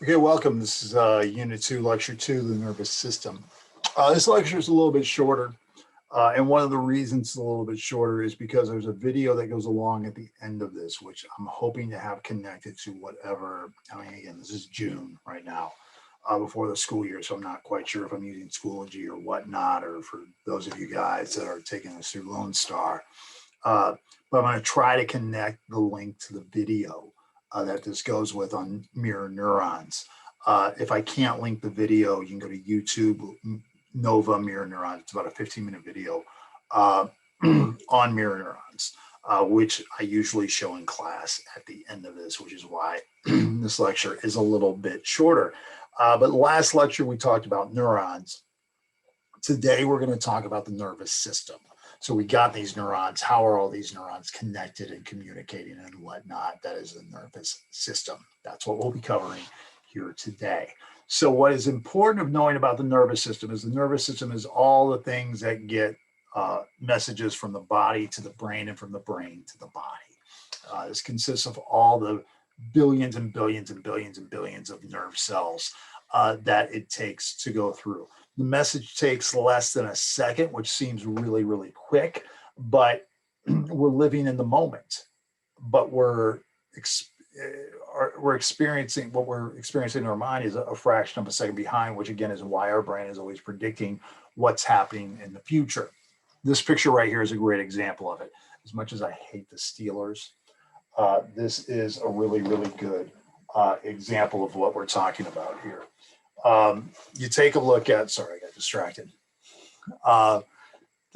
Okay, welcome. This is Unit 2, Lecture 2, the nervous system. This lecture is a little bit shorter, and one of the reasons it's a little bit shorter is because there's a video that goes along at the end of this, which I'm hoping to have connected to whatever. I mean, again, this is June right now, before the school year, so I'm not quite sure if I'm using Schoology or whatnot, or for those of you guys that are taking this through Lone Star. But I'm going to try to connect the link to the video that this goes with on mirror neurons. If I can't link the video, you can go to YouTube, Nova Mirror Neurons. It's about a 15-minute video on mirror neurons, which I usually show in class at the end of this, which is why this lecture is a little bit shorter. But last lecture, we talked about neurons. Today, we're going to talk about the nervous system. So we got these neurons. How are all these neurons connected and communicating and whatnot? That is the nervous system. That's what we'll be covering here today. So what is important of knowing about the nervous system is all the things that get messages from the body to the brain and from the brain to the body. This consists of all the billions and billions and billions and billions of nerve cells that it takes to go through. The message takes less than a second, which seems really, really quick, but we're living in the moment. But we're experiencing what we're experiencing in our mind is a fraction of a second behind, which again is why our brain is always predicting what's happening in the future. This picture right here is a great example of it. As much as I hate the Steelers, this is a really, really good example of what we're talking about here. You take a look at, sorry, I got distracted to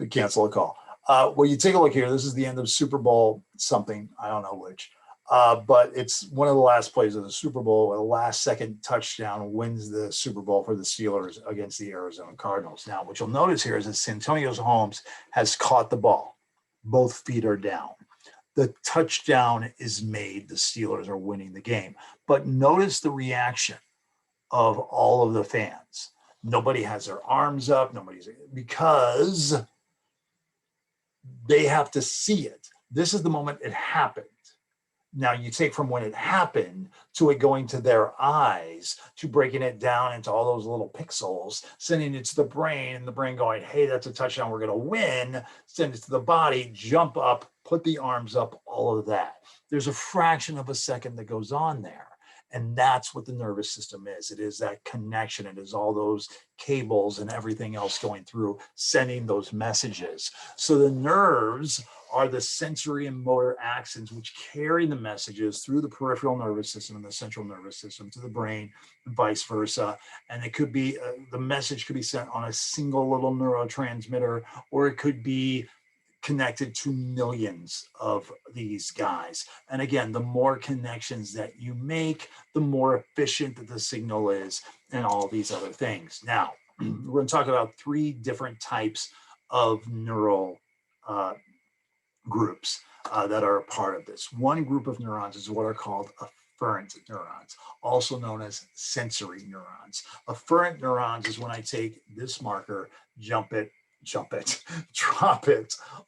cancel a call. Well, you take a look here. This is the end of Super Bowl something. I don't know which, but it's one of the last plays of the Super Bowl. A last second touchdown wins the Super Bowl for the Steelers against the Arizona Cardinals. Now, what you'll notice here is that Santonio Holmes has caught the ball. Both feet are down. The touchdown is made. The Steelers are winning the game. But notice the reaction of all of the fans. Nobody has their arms up, because they have to see it. This is the moment it happened. Now you take from when it happened to it going to their eyes, to breaking it down into all those little pixels, sending it to the brain, and the brain going, hey, that's a touchdown, we're going to win, send it to the body, jump up, put the arms up, all of that. There's a fraction of a second that goes on there. And that's what the nervous system is. It is that connection. It is all those cables and everything else going through, sending those messages. So the nerves are the sensory and motor axons which carry the messages through the peripheral nervous system and the central nervous system to the brain, and vice versa. And it could be, the message could be sent on a single little neurotransmitter, or it could be connected to millions of these guys. And again, the more connections that you make, the more efficient that the signal is, and all these other things. Now, we're going to talk about three different types of neural groups that are a part of this. One group of neurons is what are called afferent neurons, also known as sensory neurons. Afferent neurons is when I take this marker, drop it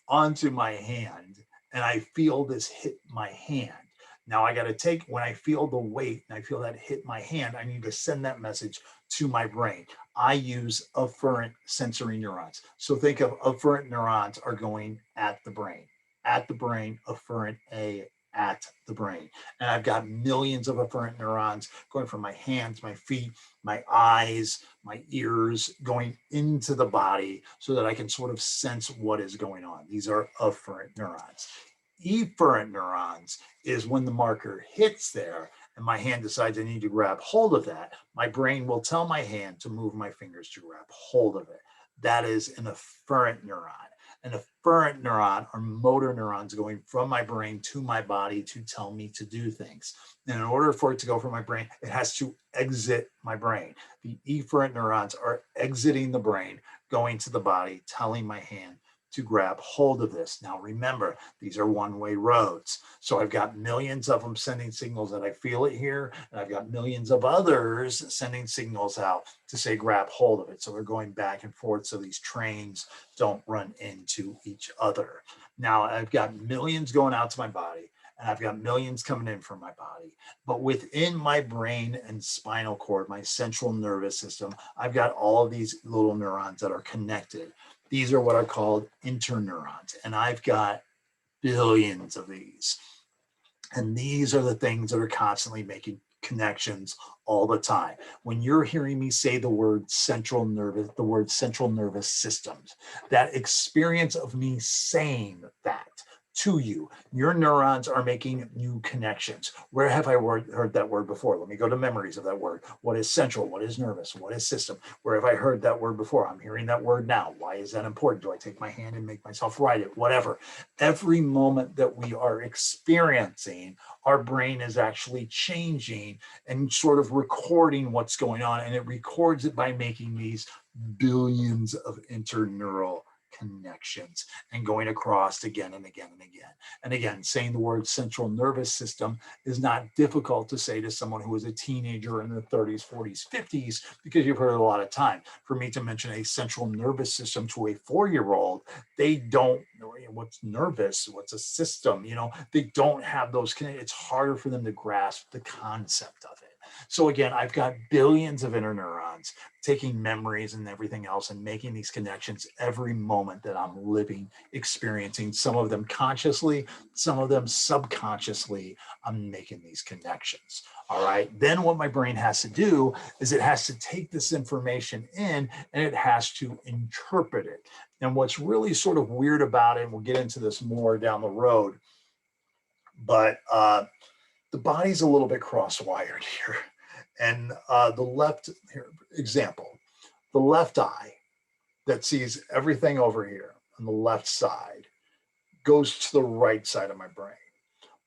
onto my hand, and I feel this hit my hand. Now I got to take, when I feel the weight and I feel that hit my hand, I need to send that message to my brain. I use afferent sensory neurons. So think of afferent neurons are going at the brain, afferent A at the brain. And I've got millions of afferent neurons going from my hands, my feet, my eyes, my ears, going into the body so that I can sort of sense what is going on. These are afferent neurons. Efferent neurons is when the marker hits there and my hand decides I need to grab hold of that. My brain will tell my hand to move my fingers to grab hold of it. That is an afferent neuron. An afferent neuron are motor neurons going from my brain to my body to tell me to do things. And in order for it to go from my brain, it has to exit my brain. The efferent neurons are exiting the brain, going to the body, telling my hand to grab hold of this. Now remember, these are one-way roads. So I've got millions of them sending signals that I feel it here, and I've got millions of others sending signals out to say grab hold of it. So they're going back and forth so these trains don't run into each other. Now I've got millions going out to my body, and I've got millions coming in from my body. But within my brain and spinal cord, my central nervous system, I've got all of these little neurons that are connected. These are what are called interneurons, and I've got billions of these. And these are the things that are constantly making connections all the time. When you're hearing me say the word central nervous systems, that experience of me saying that to you, your neurons are making new connections. Where have I heard that word before? Let me go to memories of that word. What is central? What is nervous? What is system? Where have I heard that word before? I'm hearing that word now. Why is that important? Do I take my hand and make myself write it? Whatever. Every moment that we are experiencing, our brain is actually changing and sort of recording what's going on. And it records it by making these billions of interneural connections and going across again and again and again. And again, saying the word central nervous system is not difficult to say to someone who is a teenager in their 30s, 40s, 50s, because you've heard it a lot of time. For me to mention a central nervous system to a 4-year-old, they don't know what's nervous, what's a system, they don't have those connections. It's harder for them to grasp the concept of it. So again, I've got billions of interneurons taking memories and everything else and making these connections every moment that I'm living, experiencing, some of them consciously, some of them subconsciously. I'm making these connections. All right. Then what my brain has to do is it has to take this information in and it has to interpret it. And what's really sort of weird about it, and we'll get into this more down the road, but the body's a little bit cross-wired here. And the left eye that sees everything over here on the left side goes to the right side of my brain.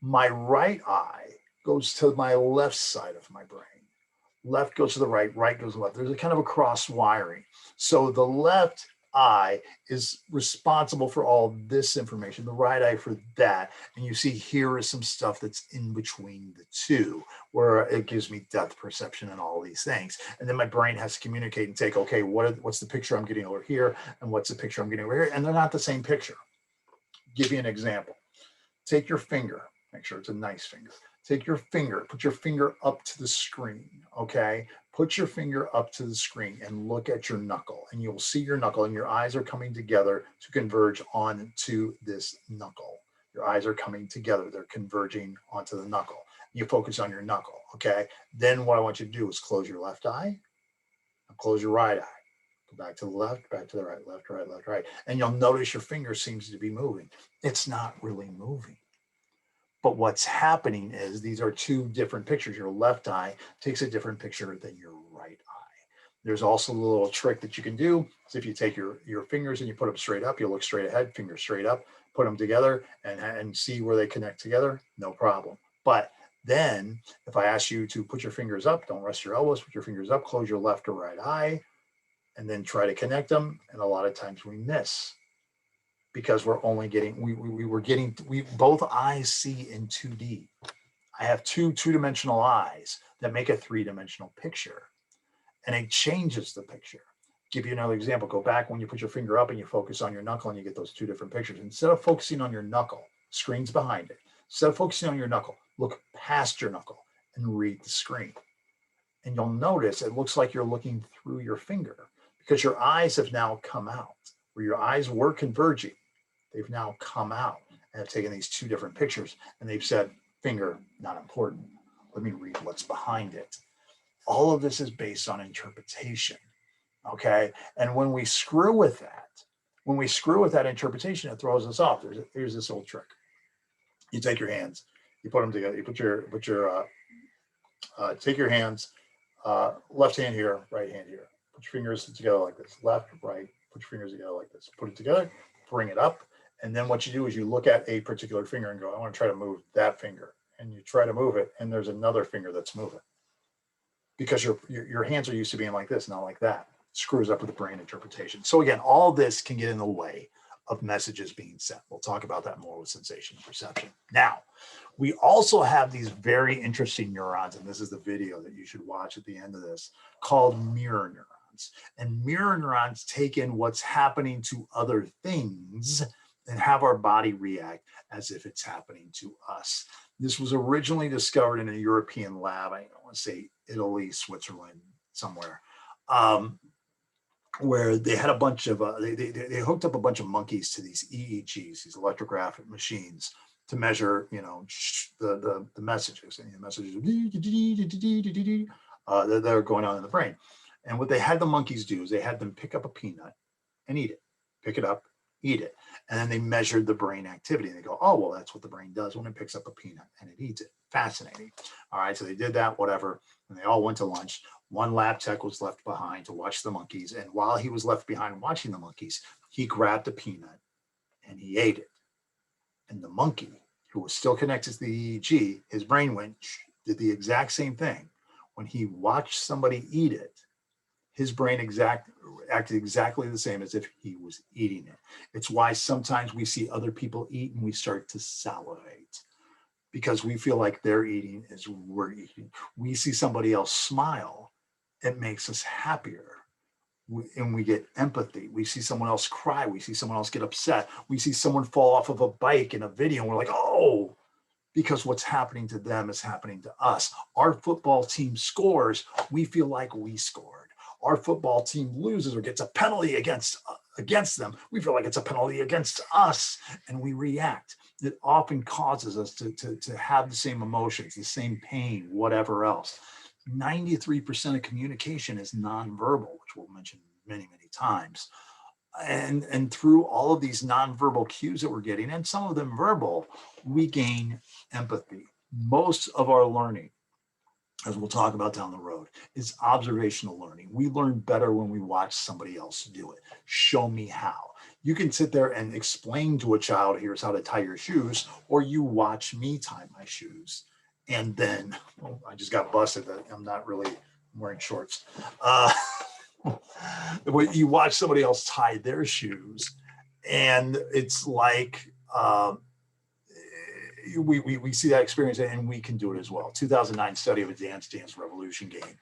My right eye goes to my left side of my brain. Left goes to the right, right goes to the left. There's a kind of a cross wiring. So the left eye is responsible for all this information, the right eye for that. And you see here is some stuff that's in between the two, where it gives me depth perception and all these things. And then my brain has to communicate and take, okay, what's the picture I'm getting over here? And what's the picture I'm getting over here? And they're not the same picture. Give you an example. Take your finger, make sure it's a nice finger. Take your finger, put your finger up to the screen, okay? Put your finger up to the screen and look at your knuckle, and you'll see your knuckle, and your eyes are coming together to converge onto this knuckle. Your eyes are coming together. They're converging onto the knuckle. You focus on your knuckle, okay? Then what I want you to do is close your left eye and close your right eye. Go back to the left, back to the right, left, right, left, right. And you'll notice your finger seems to be moving. It's not really moving. But what's happening is these are two different pictures. Your left eye takes a different picture than your right eye. There's also a little trick that you can do. So if you take your fingers and you put them straight up, you look straight ahead, fingers straight up, put them together and see where they connect together, no problem. But then if I ask you to put your fingers up, don't rest your elbows, put your fingers up, close your left or right eye, and then try to connect them. And a lot of times we miss, because we're only getting, we both eyes see in 2D. I have two-dimensional eyes that make a three-dimensional picture, and it changes the picture. Give you another example. Go back when you put your finger up and you focus on your knuckle and you get those two different pictures. Instead of focusing on your knuckle, screen's behind it. Instead of focusing on your knuckle, look past your knuckle and read the screen. And you'll notice it looks like you're looking through your finger, because your eyes have now come out. Where your eyes were converging, they've now come out and have taken these two different pictures, and they've said, finger, not important. Let me read what's behind it. All of this is based on interpretation, okay? And when we screw with that interpretation, it throws us off. Here's this old trick. You take your hands, you put them together, take your hands, left hand here, right hand here. Put your fingers together like this, left, right, put your fingers together like this. Put it together, bring it up. And then what you do is you look at a particular finger and go, I want to try to move that finger. And you try to move it, and there's another finger that's moving. Because your hands are used to being like this, not like that. It screws up with the brain interpretation. So again, all this can get in the way of messages being sent. We'll talk about that more with sensation and perception. Now, we also have these very interesting neurons, and this is the video that you should watch at the end of this, called mirror neurons. And mirror neurons take in what's happening to other things and have our body react as if it's happening to us. This was originally discovered in a European lab. I want to say Italy, Switzerland, somewhere, um, where they had a bunch of, they hooked up a bunch of monkeys to these EEGs, these electrographic machines, to measure, the messages, and the messages that are going on in the brain. And what they had the monkeys do is they had them pick up a peanut and eat it, pick it up, eat it. And then they measured the brain activity. And they go, oh, well, that's what the brain does when it picks up a peanut and it eats it. Fascinating. All right. So they did that, whatever. And they all went to lunch. One lab tech was left behind to watch the monkeys. And while he was left behind watching the monkeys, he grabbed a peanut and he ate it. And the monkey, who was still connected to the EEG, his brain went, did the exact same thing. When he watched somebody eat it, his brain acted exactly the same as if he was eating it. It's why sometimes we see other people eat and we start to salivate, because we feel like they're eating as we're eating. We see somebody else smile, it makes us happier. And we get empathy. We see someone else cry. We see someone else get upset. We see someone fall off of a bike in a video and we're like, oh, because what's happening to them is happening to us. Our football team scores, we feel like we scored. Our football team loses or gets a penalty against them, we feel like it's a penalty against us, and we react. It often causes us to have the same emotions, the same pain, whatever else. 93% of communication is nonverbal, which we'll mention many, many times. And through all of these nonverbal cues that we're getting, and some of them verbal, we gain empathy. Most of our learning, as we'll talk about down the road, is observational learning. We learn better when we watch somebody else do it. Show me how. You can sit there and explain to a child, here's how to tie your shoes, or you watch me tie my shoes. And then, well, I just got busted that I'm wearing shorts. You watch somebody else tie their shoes, and it's like, we see that experience, and we can do it as well. 2009 study of a Dance Dance Revolution game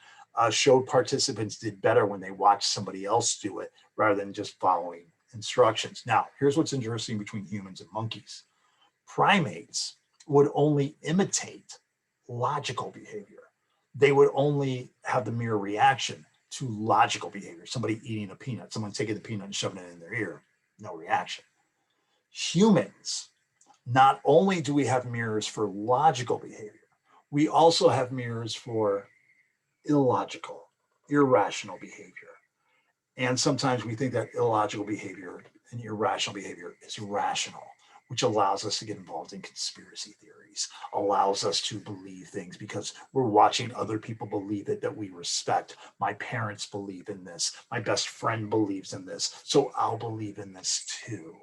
showed participants did better when they watched somebody else do it rather than just following instructions. Now, here's what's interesting between humans and monkeys. Primates would only imitate logical behavior. They would only have the mere reaction to logical behavior. Somebody eating a peanut, someone taking the peanut and shoving it in their ear, no reaction. Humans, not only do we have mirrors for logical behavior, we also have mirrors for illogical, irrational behavior. And sometimes we think that illogical behavior and irrational behavior is rational, which allows us to get involved in conspiracy theories, allows us to believe things because we're watching other people believe it that we respect. My parents believe in this. My best friend believes in this. So I'll believe in this too.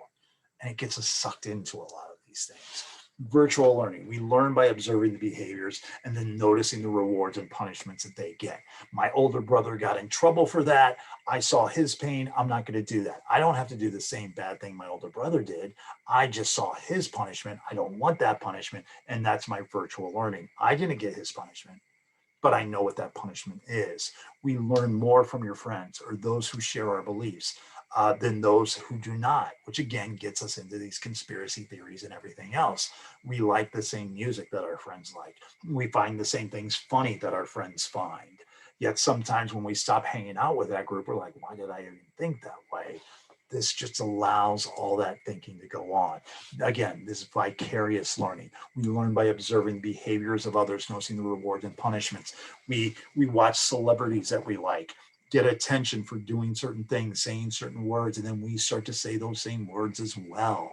And it gets us sucked into a lot of these things. Virtual learning, we learn by observing the behaviors and then noticing the rewards and punishments that they get. My older brother got in trouble for that. I saw his pain. I'm not going to do that. I don't have to do the same bad thing my older brother did. I just saw his punishment. I don't want that punishment. And that's my virtual learning. I didn't get his punishment, but I know what that punishment is. We learn more from your friends or those who share our beliefs than those who do not, which again gets us into these conspiracy theories and everything else. We like the same music that our friends like. We find the same things funny that our friends find. Yet sometimes when we stop hanging out with that group, we're like, why did I even think that way? This just allows all that thinking to go on. Again, this is vicarious learning. We learn by observing behaviors of others, noticing the rewards and punishments. We watch celebrities that we like, get attention for doing certain things, saying certain words, and then we start to say those same words as well.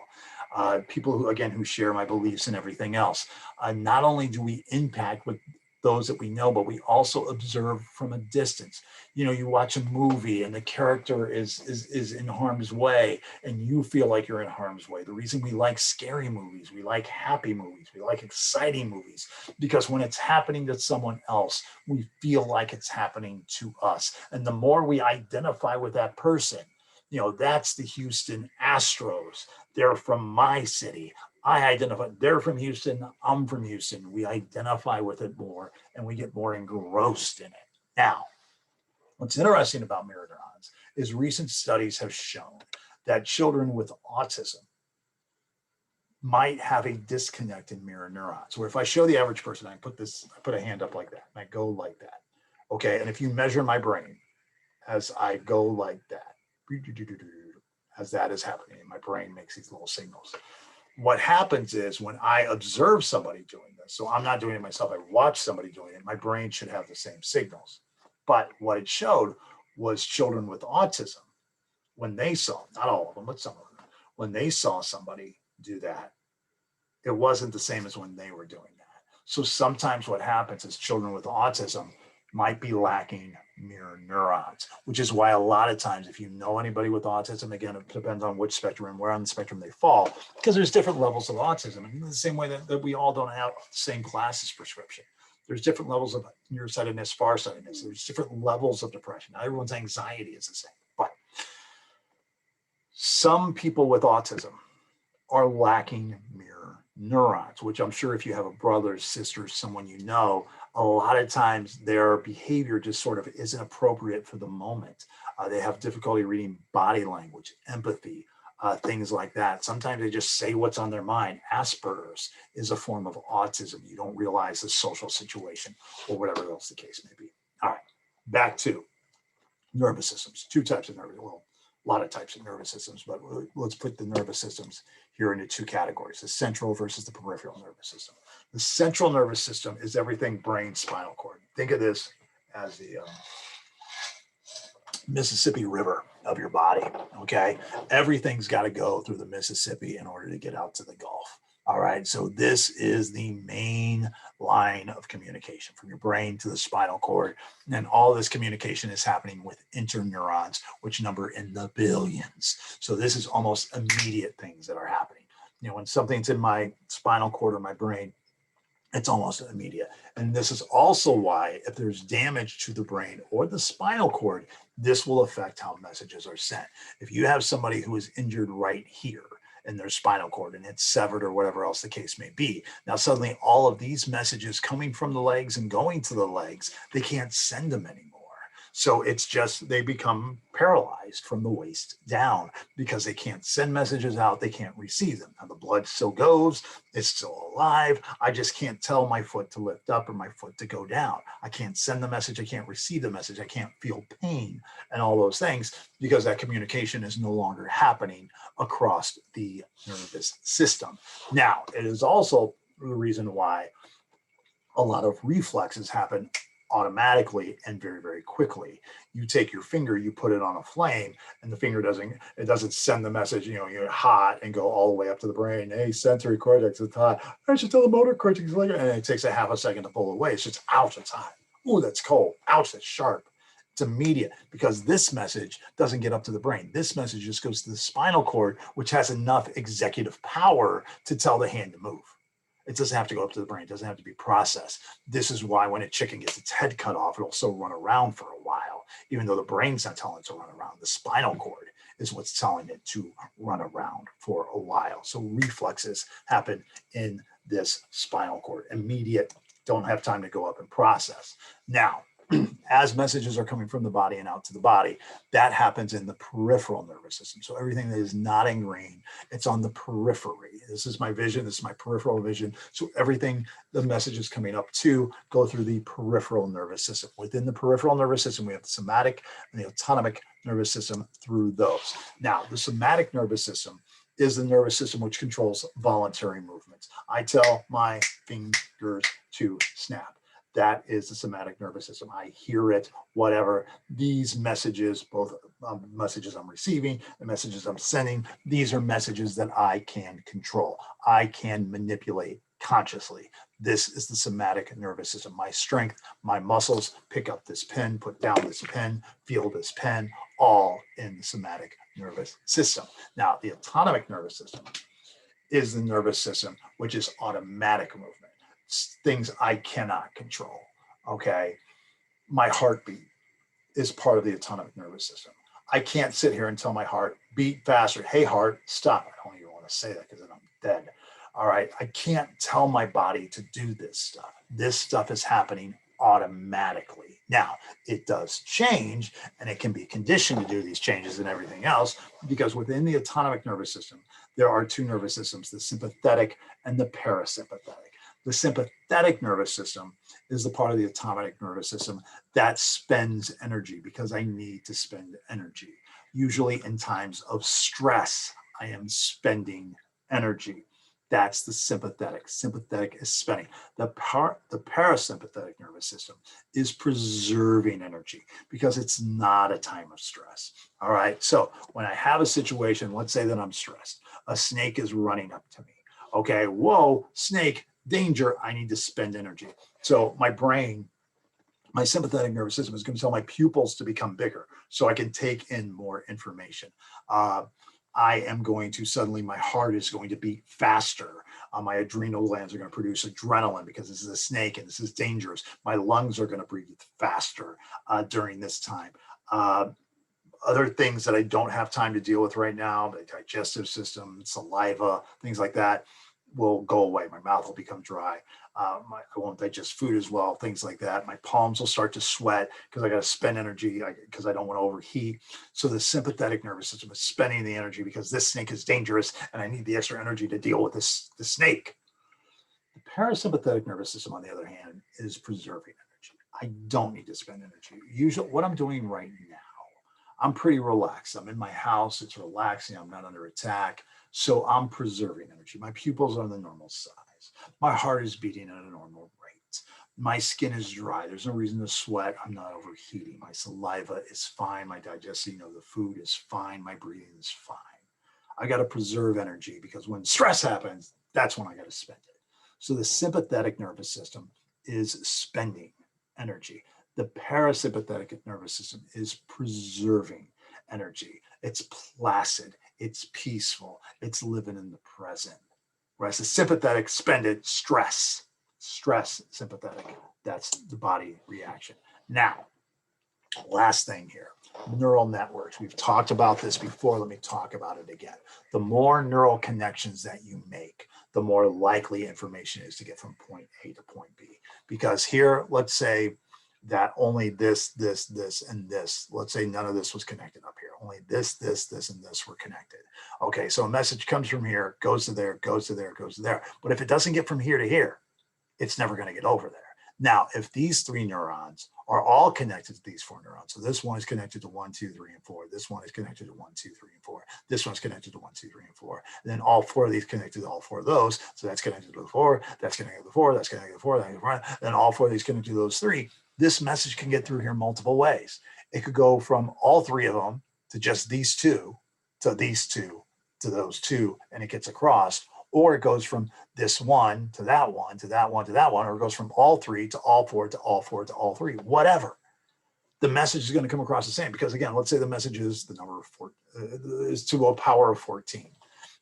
People who share my beliefs and everything else. Not only do we impact with those that we know, but we also observe from a distance. You watch a movie and the character is in harm's way and you feel like you're in harm's way. The reason we like scary movies, we like happy movies, we like exciting movies, because when it's happening to someone else, we feel like it's happening to us. And the more we identify with that person, that's the Houston Astros. They're from my city. I identify, they're from Houston, I'm from Houston. We identify with it more and we get more engrossed in it. Now, what's interesting about mirror neurons is recent studies have shown that children with autism might have a disconnect in mirror neurons, where if I show the average person, I put a hand up like that, and I go like that. Okay, and if you measure my brain as I go like that, as that is happening, my brain makes these little signals. What happens is when I observe somebody doing this, so I'm not doing it myself, I watch somebody doing it, my brain should have the same signals. But what it showed was children with autism, when they saw, not all of them, but some of them, when they saw somebody do that, it wasn't the same as when they were doing that. So sometimes what happens is children with autism might be lacking mirror neurons, which is why a lot of times, if you know anybody with autism, again, it depends on which spectrum and where on the spectrum they fall, because there's different levels of autism. And in the same way that we all don't have the same classes prescription. There's different levels of nearsightedness, farsightedness. There's different levels of depression. Not everyone's anxiety is the same, but some people with autism are lacking mirror neurons, which I'm sure if you have a brother, sister, someone you know, a lot of times their behavior just sort of isn't appropriate for the moment. They have difficulty reading body language, empathy, things like that. Sometimes they just say what's on their mind. Asperger's is a form of autism. You don't realize the social situation or whatever else the case may be. All right, back to nervous systems. Two types of nervous, well, a lot of types of nervous systems, but let's put the nervous systems here into two categories, the central versus the peripheral nervous system. The central nervous system is everything brain, spinal cord. Think of this as the Mississippi River of your body, okay? Everything's got to go through the Mississippi in order to get out to the Gulf. All right, so this is the main line of communication from your brain to the spinal cord. And all this communication is happening with interneurons, which number in the billions. So this is almost immediate things that are happening. You know, when something's in my spinal cord or my brain, it's almost immediate. And this is also why if there's damage to the brain or the spinal cord, this will affect how messages are sent. If you have somebody who is injured right here, in their spinal cord and it's severed or whatever else the case may be. Now, suddenly all of these messages coming from the legs and going to the legs, they can't send them anymore. So it's just, they become paralyzed from the waist down because they can't send messages out. They can't receive them. Now the blood still goes. It's still alive. I just can't tell my foot to lift up or my foot to go down. I can't send the message. I can't receive the message. I can't feel pain and all those things because that communication is no longer happening across the nervous system. Now, it is also the reason why a lot of reflexes happen automatically and very, very quickly. You take your finger, you put it on a flame, and the finger doesn't send the message, you know, you're hot and go all the way up to the brain. Hey, sensory cortex, it's hot. I should tell the motor cortex, and it takes a half a second to pull away. It's just, ouch, it's hot. Oh, that's cold. Ouch, that's sharp. It's immediate because this message doesn't get up to the brain. This message just goes to the spinal cord, which has enough executive power to tell the hand to move. It doesn't have to go up to the brain. It doesn't have to be processed. This is why when a chicken gets its head cut off, it'll still run around for a while, even though the brain's not telling it to run around. The spinal cord is what's telling it to run around for a while. So reflexes happen in this spinal cord. Immediate, don't have time to go up and process. Now, as messages are coming from the body and out to the body, that happens in the peripheral nervous system. So everything that is not in green, it's on the periphery. This is my vision. This is my peripheral vision. So everything, the messages coming up to go through the peripheral nervous system. Within the peripheral nervous system, we have the somatic and the autonomic nervous system through those. Now, the somatic nervous system is the nervous system which controls voluntary movements. I tell my fingers to snap. That is the somatic nervous system. I hear it, whatever. These messages, both messages I'm receiving and messages I'm sending, these are messages that I can control. I can manipulate consciously. This is the somatic nervous system. My strength, my muscles, pick up this pen, put down this pen, feel this pen, all in the somatic nervous system. Now, the autonomic nervous system is the nervous system, which is automatic movement. Things I cannot control, okay? My heartbeat is part of the autonomic nervous system. I can't sit here and tell my heart, beat faster. Hey, heart, stop. I don't even want to say that because then I'm dead. All right, I can't tell my body to do this stuff. This stuff is happening automatically. Now, it does change, and it can be conditioned to do these changes and everything else, because within the autonomic nervous system, there are two nervous systems, the sympathetic and the parasympathetic. The sympathetic nervous system is the part of the autonomic nervous system that spends energy because I need to spend energy. Usually in times of stress, I am spending energy. That's the sympathetic. Sympathetic is spending. The parasympathetic nervous system is preserving energy because it's not a time of stress. All right. So when I have a situation, let's say that I'm stressed, a snake is running up to me. Okay. Whoa, snake, danger. I need to spend energy. So my brain, my sympathetic nervous system is going to tell my pupils to become bigger so I can take in more information. I am going to suddenly, my heart is going to beat faster. My adrenal glands are going to produce adrenaline because this is a snake and this is dangerous. My lungs are going to breathe faster during this time. Other things that I don't have time to deal with right now, the digestive system, saliva, things like that will go away. My mouth will become dry. I won't digest food as well, things like that. My palms will start to sweat because I got to spend energy because I don't want to overheat. So the sympathetic nervous system is spending the energy because this snake is dangerous and I need the extra energy to deal with the snake. The parasympathetic nervous system, on the other hand, is preserving energy. I don't need to spend energy. Usually what I'm doing right now, I'm pretty relaxed. I'm in my house. It's relaxing. I'm not under attack. So I'm preserving energy. My pupils are on the normal size. My heart is beating at a normal rate. My skin is dry. There's no reason to sweat. I'm not overheating. My saliva is fine. My digesting of the food is fine. My breathing is fine. I got to preserve energy because when stress happens, that's when I got to spend it. So the sympathetic nervous system is spending energy. The parasympathetic nervous system is preserving energy. It's placid. It's peaceful. It's living in the present. Whereas the sympathetic, spend it, stress, sympathetic. That's the body reaction. Now, last thing here, neural networks. We've talked about this before. Let me talk about it again. The more neural connections that you make, the more likely information is to get from point A to point B. Because here, let's say that only this, and this, let's say none of this was connected up here. Only this, and this were connected. Okay, so a message comes from here, goes to there, goes to there, goes to there. But if it doesn't get from here to here, it's never going to get over there. Now, if these three neurons are all connected to these four neurons, so this one is connected to 1, 2, 3, and 4. This one is connected to 1, 2, 3, and 4. This one's connected to 1, 2, 3, and 4. And then all four of these connected to all four of those. So that's connected to the 4. That's connected to the 4. That's connected to the 4. That's connected to the 4. Then all four of these connected to those 3. This message can get through here multiple ways. It could go from all 3 of them to just these 2, to these 2, to those 2, and it gets across. Or it goes from this one to that one, to that one, to that one, or it goes from all 3 to all 4, to all 4, to all 3, whatever. The message is going to come across the same because, again, let's say the message is the number of 4 is to a power of 14.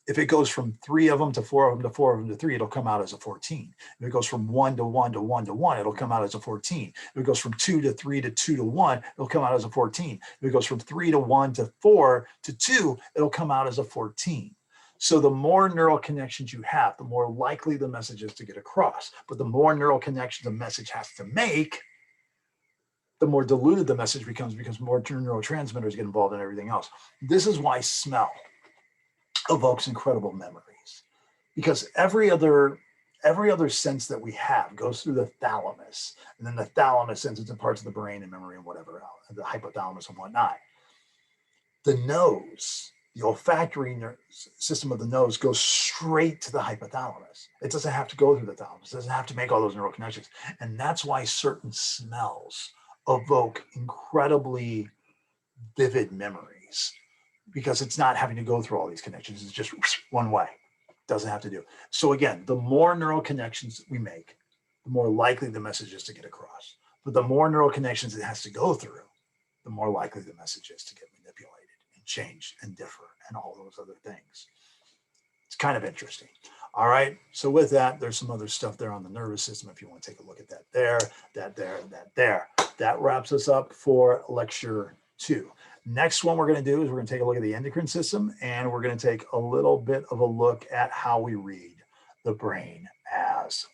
If it goes from 3 of them to 4 of them to 4 of them to 3, it'll come out as a 14. If it goes from 1 to 1 to 1 to 1, it'll come out as a 14. If it goes from 2 to 3 to 2 to 1, it'll come out as a 14. If it goes from 3 to 1 to 4 to 2, it'll come out as a 14. So the more neural connections you have, the more likely the message is to get across. But the more neural connections the message has to make, the more diluted the message becomes because more neurotransmitters get involved in everything else. This is why smell evokes incredible memories, because every other sense that we have goes through the thalamus, and then the thalamus sends it to parts of the brain and memory and whatever else, the hypothalamus and whatnot. The nose, the olfactory system of the nose goes straight to the hypothalamus. It doesn't have to go through the thalamus. It doesn't have to make all those neural connections. And that's why certain smells evoke incredibly vivid memories, because it's not having to go through all these connections. It's just one way. It doesn't have to do. So again, the more neural connections we make, the more likely the message is to get across. But the more neural connections it has to go through, the more likely the message is to get manipulated and change and differ and all those other things. It's kind of interesting. All right. So with that, there's some other stuff there on the nervous system. If you want to take a look at that there, that there, that there. That wraps us up for lecture 2. Next one we're going to do is we're going to take a look at the endocrine system, and we're going to take a little bit of a look at how we read the brain as